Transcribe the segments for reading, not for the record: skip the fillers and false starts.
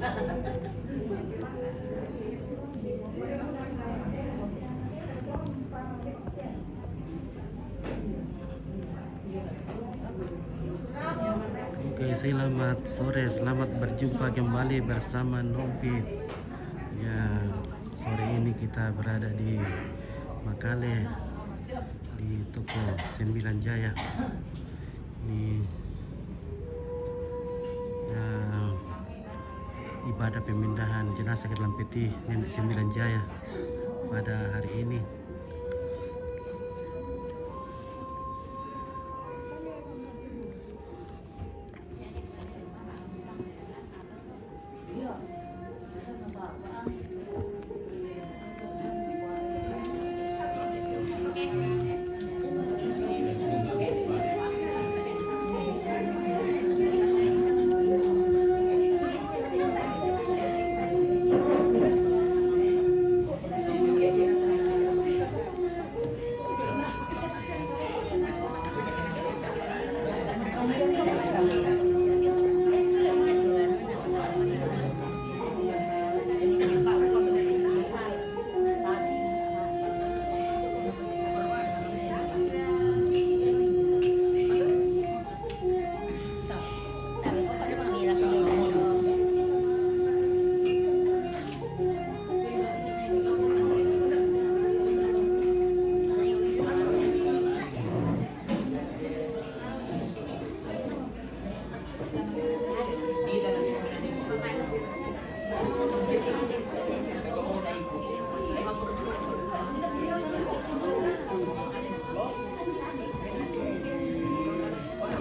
Oke, selamat sore, selamat berjumpa kembali bersama Nobit. Ya, sore ini kita berada di Makale di toko 9 Jaya. Ini ya, ibadah pemindahan jenazah ke dalam peti Nenek 9 Jaya pada hari ini.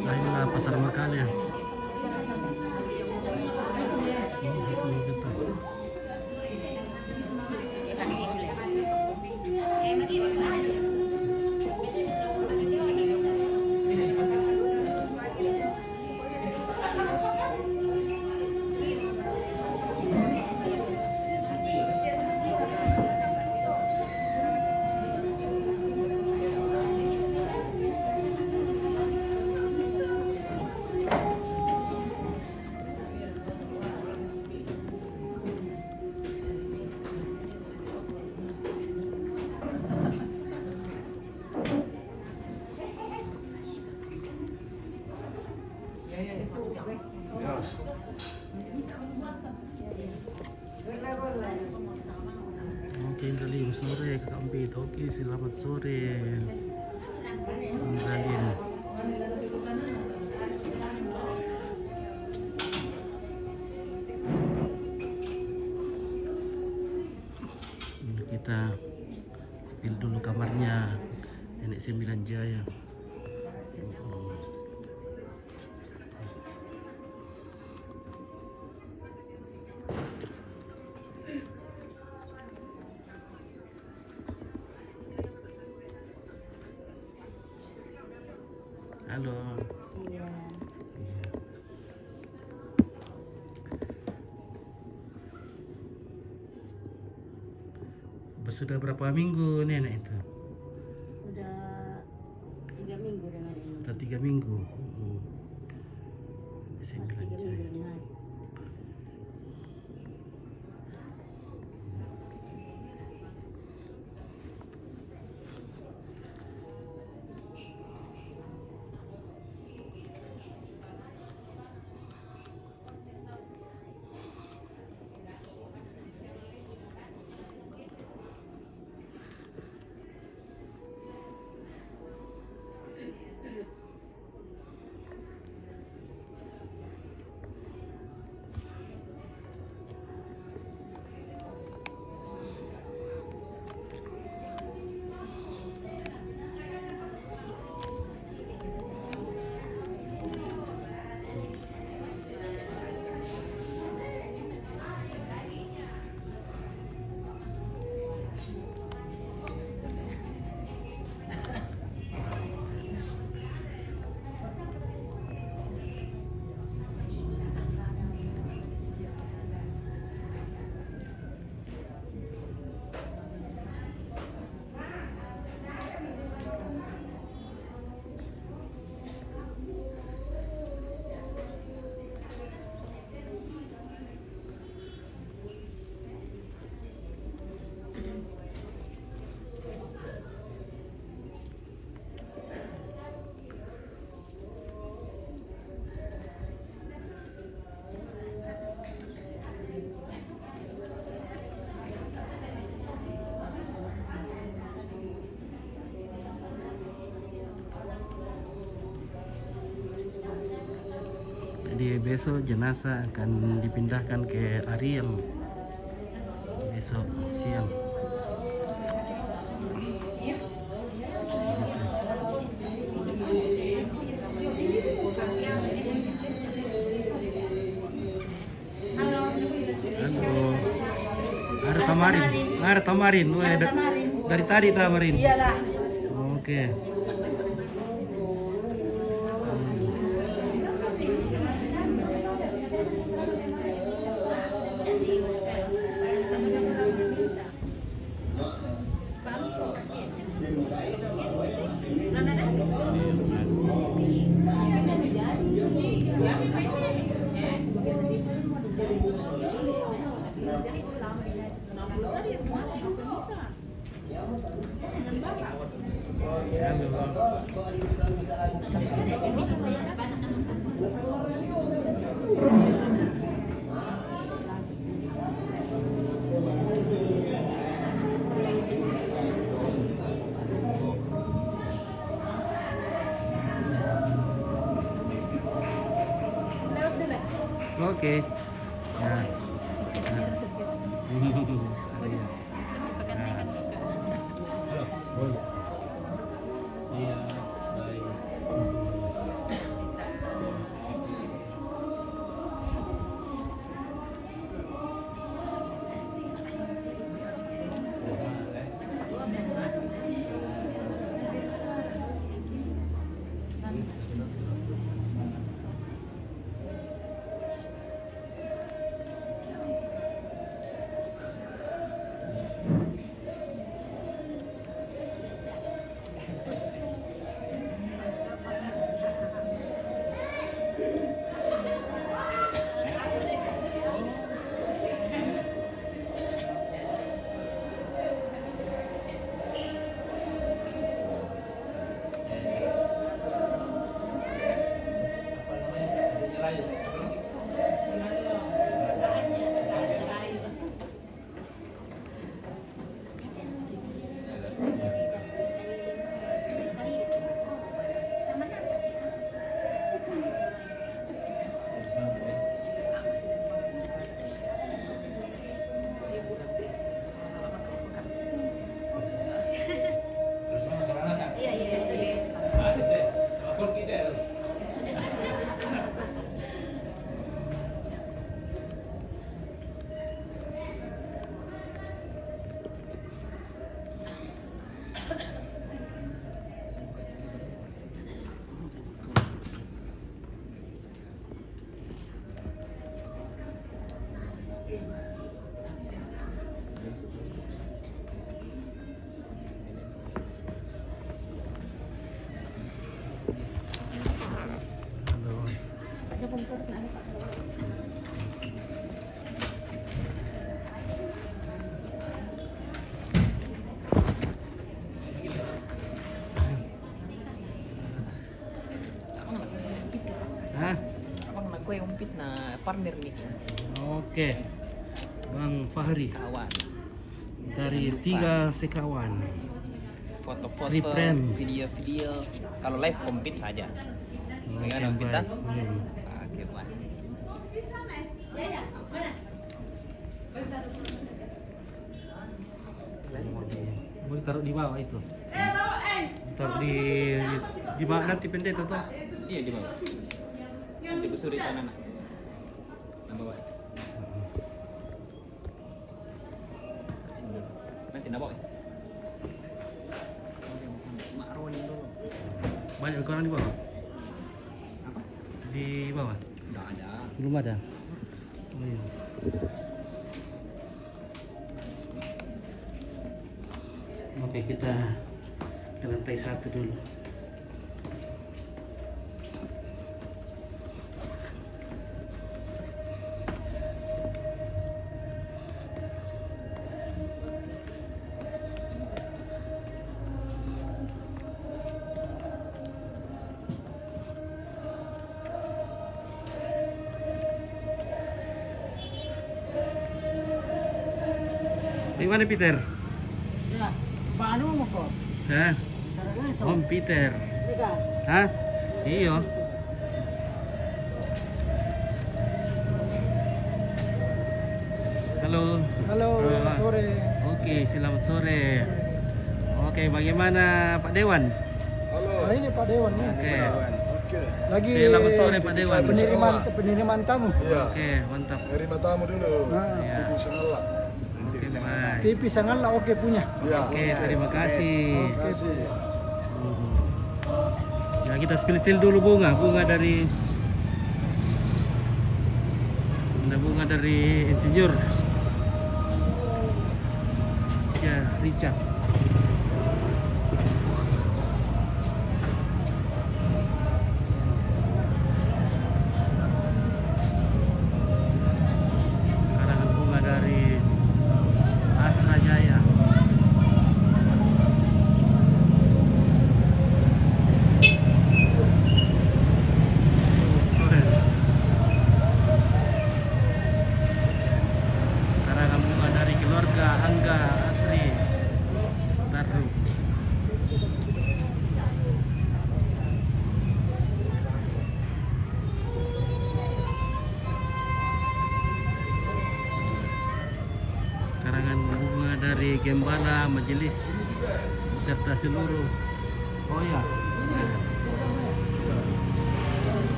Nah, inilah pasar Makale. Oke, kali sore Kak. Oke, selamat sore. Kembali. Kita spill dulu kamarnya Nenek 9 Jaya. Halo. Iya. Iya. Sudah berapa minggu nenek itu? Udah 3 minggu dengan ini. Sudah 3 minggu. Mas 3 minggu dengan. besok jenazah akan dipindahkan ke Ariel besok siang. Ada tamarin. Weh, dari tadi tamarin. Iyalah. Oke. Oke. Ya. Hah? Abang nak kue umpit na partner nih. Oke. Bang Fahri Kawan. dari Tiga Sekawan. Foto-foto, Trip friends. video-video. Kalau live kompet saja. Bagaimana umpit baik. ah? Oke, baik. Mau ditaruh di bawah itu. Taruh di bawah nanti pendek tuh. Iya di bawah. Nanti busuri anak. Nambah baik. Sini dulu. Nanti nambah baik. Mak rolling dulu. Banyak orang di bawah. Apa? Di bawah. Enggak ada. Belum ada. Oh, iya. Oke, kita ke lantai 1 dulu. Gimana Peter? Ya, paano mo ko? Hah? Sarang so. Om Peter. Ika. Hah? Iyo. Halo. Halo, Halo. sore. Oke, selamat sore. Oke, bagaimana Pak Dewan? Nah, ini Pak Dewan nih. Oke. Lagi Selamat sore Pak Dewan. penerimaan tamu. Oke, mantap. Terima tamu dulu. Nah, Ya. TV Sangala. Oke, baik. TV Sangala oke punya. Ya. Oke, terima kasih. Terima kasih. Ya, kita spill dulu bunga dari bunga dari Insinyur Syah Richard. Karangan bunga dari Astra Jaya. Karangan bunga dari keluarga Angga Asri Taru. Karangan bunga dari Gembala Majelis beserta seluruh. Oh ya.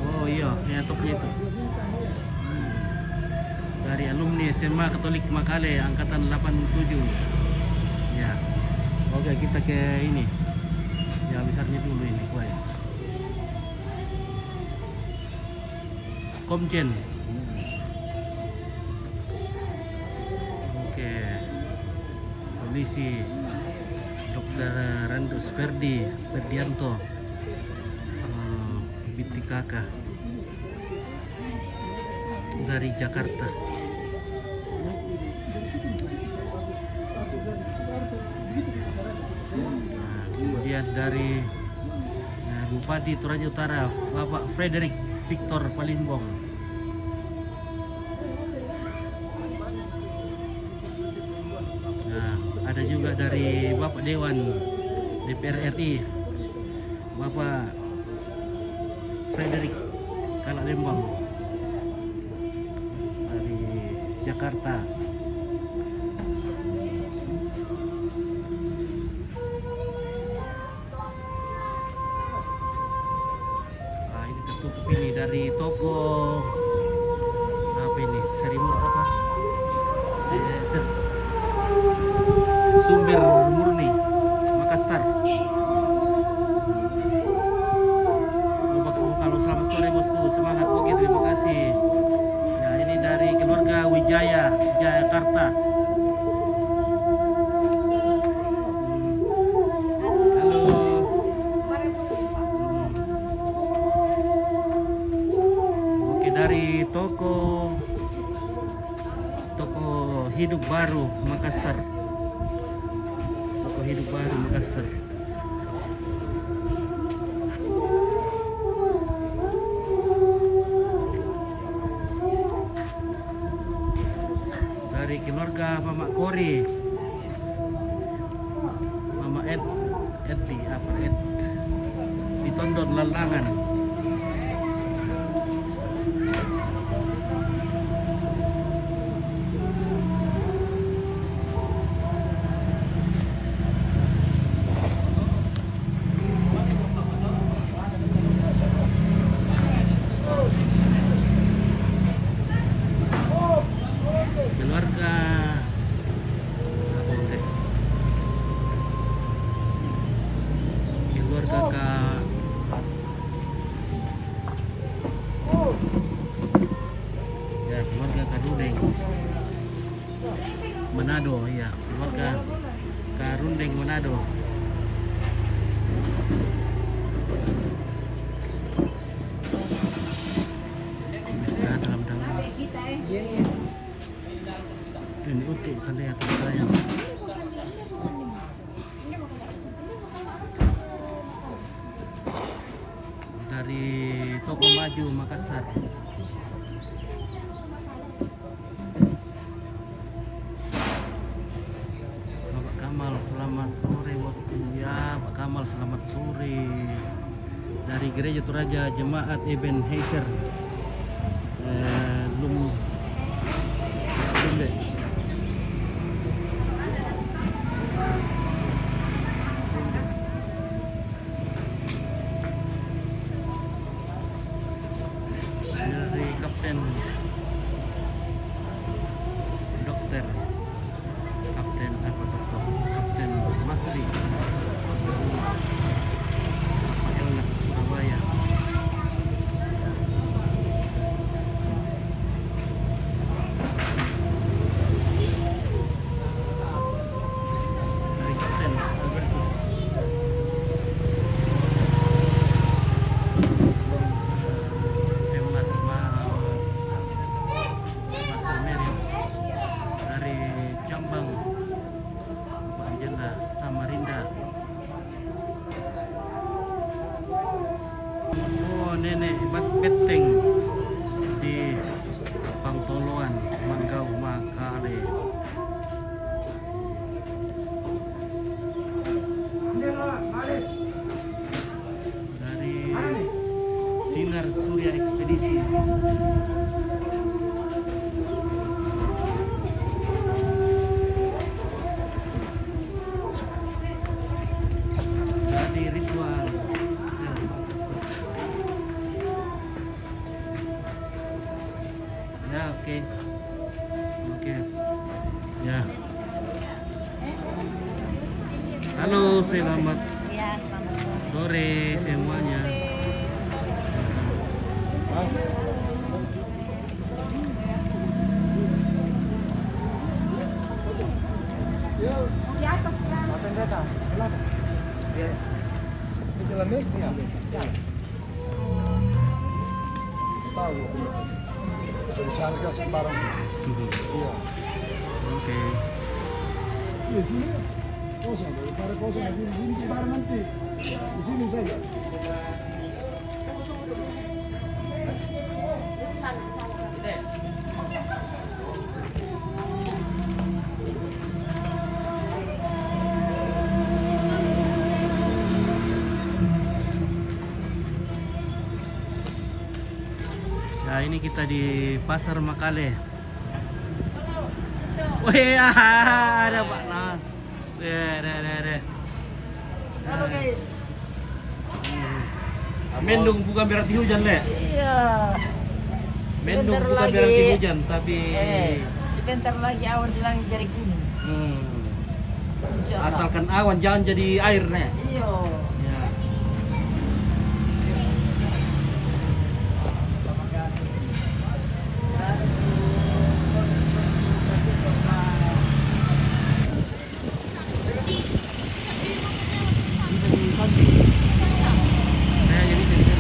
Oh iya, ya topnya itu. Dari alumni SMA Katolik Makale angkatan 87. Ya. Oke, kita ke ini. Ya, besarnya dulu ini, kue. Komjen. Oke. Polisi Dr. Randus Ferdianto. Binti Kakak dari Jakarta. Nah, kemudian dari Bupati Toraja Utara Bapak Frederick Victor Palimbong. Nah, ada juga dari Bapak Dewan DPR RI Bapak Frederick Kalalembang dari Jakarta. Nah, ini tertutup ini dari toko apa ini? Serimur apa? Sumber Murni Makassar. Kalau selamat sore bosku, semangat. Oke, terima kasih. Ya, ini dari keluarga Wijaya Jakarta. Halo. Oke, dari toko Hidup Baru Makassar. Toko Hidup Baru Makassar. Dari keluarga Mama Kori, Mama Edi apa Ed di Tondon Lalangan. Keluarga keluarga keluarga Karundeng Manado, ya, keluarga Karundeng Manado. Istirahat dalam dalam. Ini oke, santai atau sayang. Dari Toko Maju Makassar. Bapak Kamal, selamat sore bosku. Ya, Pak Kamal, selamat sore. Dari Gereja Toraja Jemaat Ebenezer Belum deh. Dari kapten dokter kapten apa dokter kapten Masri Elna Surabaya. Dari kapten Albertus Elna Master Mary dari Jambang Pak Anjela Samarinda. Oh, nenek beteng di Pangtoloan Manggau Makale. Dari Sinar Surya Ekspedisi. Dari Ritual. Ya, oke. Oke. Ya. Halo, selamat Ya, selamat sore. sore semuanya. Di atas kan. Di jalan nih? Iya. Tahu. Bisa harga sembarang. Iya. Oke. Di sini kosong, daripada kosong di sini barang nanti. Di sini saja. Nah, ini kita di Pasar Makale. Wih, ada Pak Nah. Deh. Halo guys. Mendung bukan berarti hujan, Le. Iya. Mendung Sebentar bukan lagi. berarti hujan, tapi Sebentar lagi awan hilang jadi kuning. hmm, Insya Allah. asalkan awan jangan jadi air, Ne. Iya. Ya. Saya jadi sini.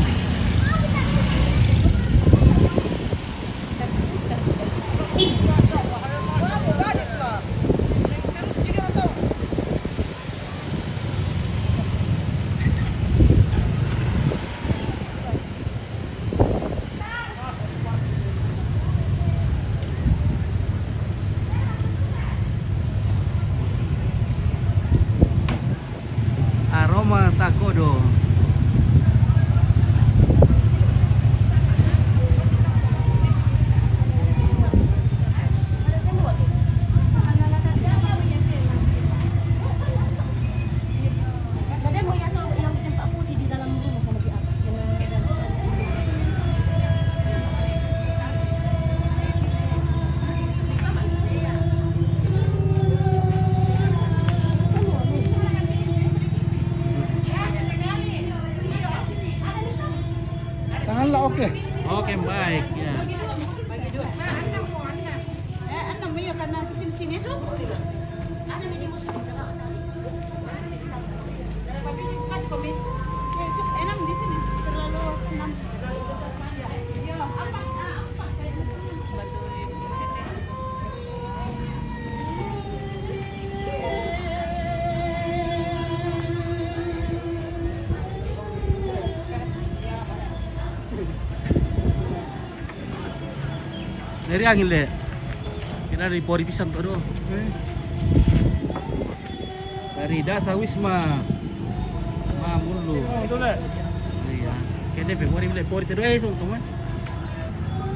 Aroma Takodo. Ada mau yang tempat putih di dalam rumah sama di atas. Sangatlah oke. Oke, baik ya. Dari angin, Le. Kita dari Pori Pisan tuh. Dari Dasa Wisma Mamulu. Itu Le. Iya. KDP Pori Pori terus teman.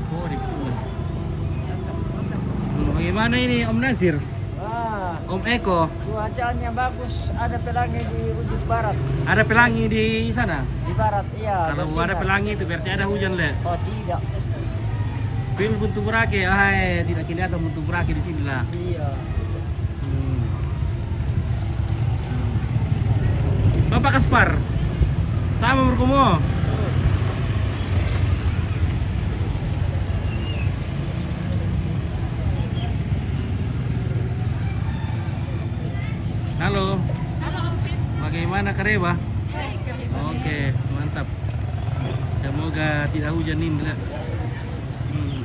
Oh, di Pulau. Bagaimana ini Om Nasir? Ah, Om Eko? cuacanya bagus. Ada pelangi di ujung barat. Ada pelangi di sana? Di barat, iya. Kalau bersinar. ada pelangi itu berarti ada hujan, Le. Oh tidak. Spill buntu burake, tidak kelihatan buntu burake di sini lah. Iya. Hmm. Bapak Kaspar, sama berkumo. Halo. Bagaimana Kareba? Oke, mantap. Semoga tidak hujan ini. Lihat. Hmm.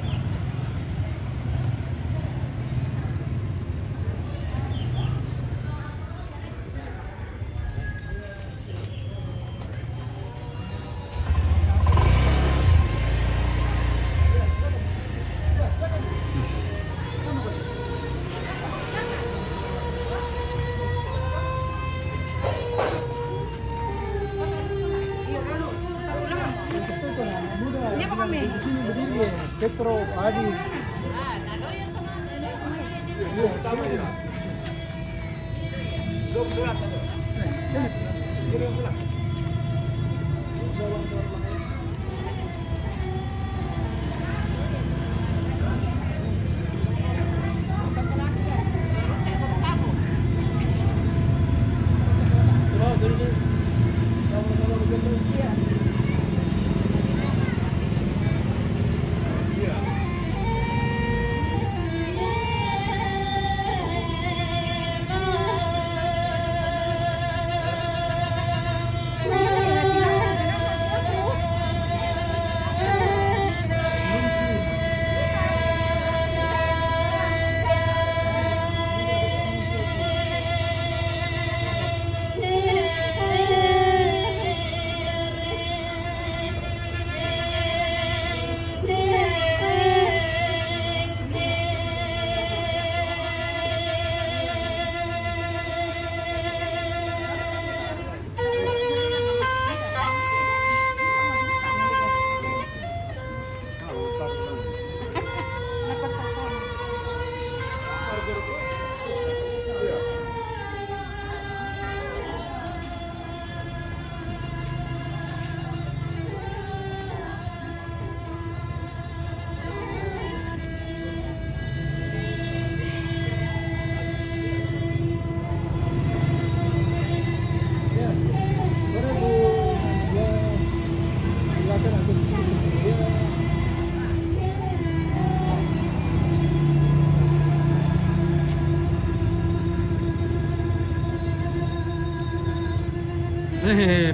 Petro Adi.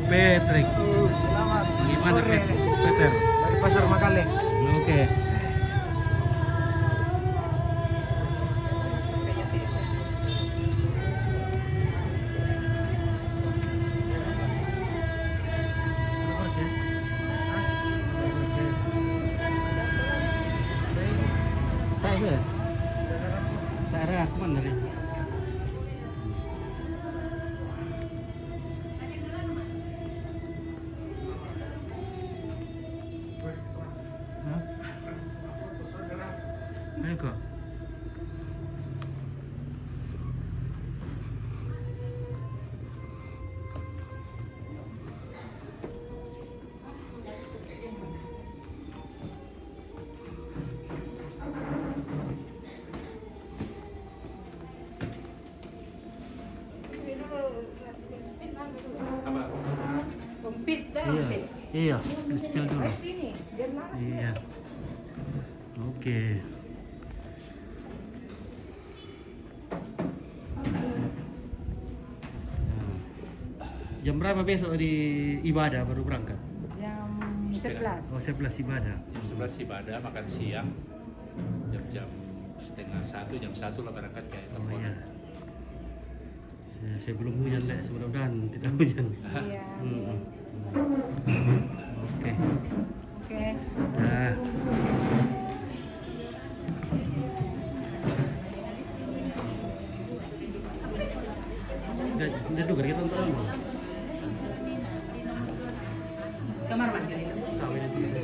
Patrick. Selamat Gimana sore Peter? dari Pasar Makale. Oke. Tak ada. Tak ada, aku mana dari? Ayo kok. Apa? Kempit dah. Iya, iya, spill dulu. Sini, biar mana? Iya. Oke. Jam berapa besok di ibadah baru berangkat? Jam 11. Oh, 11 ibadah. Jam 11 ibadah, makan siang. Jam setengah 1, jam 1 lah berangkat ke Oh telepon. iya. Sebelum hujan, Le. Mudah-mudahan tidak hujan. Iya. Hmm. Oke. Oke. Nah. Tidak juga kita tonton. Kamar mandi. Sama ini.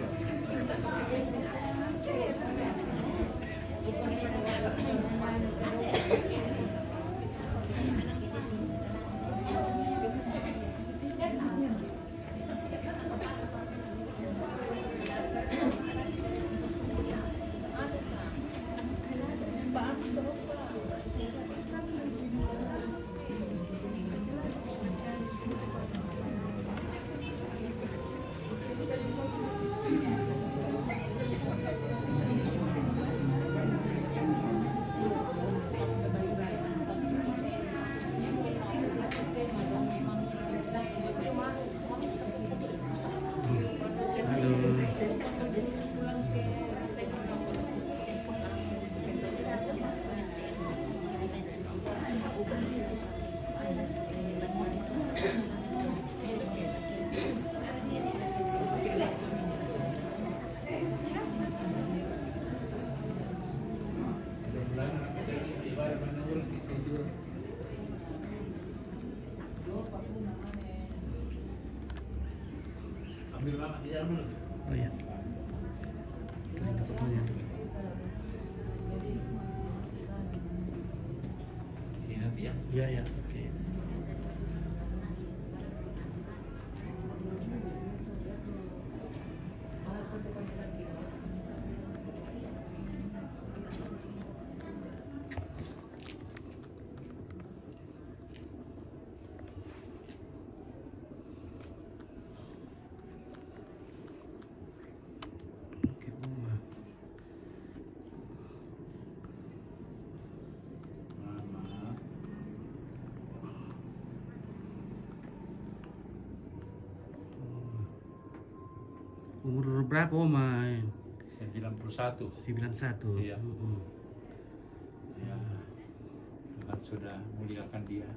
Iya, ya, oke. Oke, rumah. Mama. Umur berapa Oma? 91. 91. Iya. Ya, Tuhan sudah muliakan dia.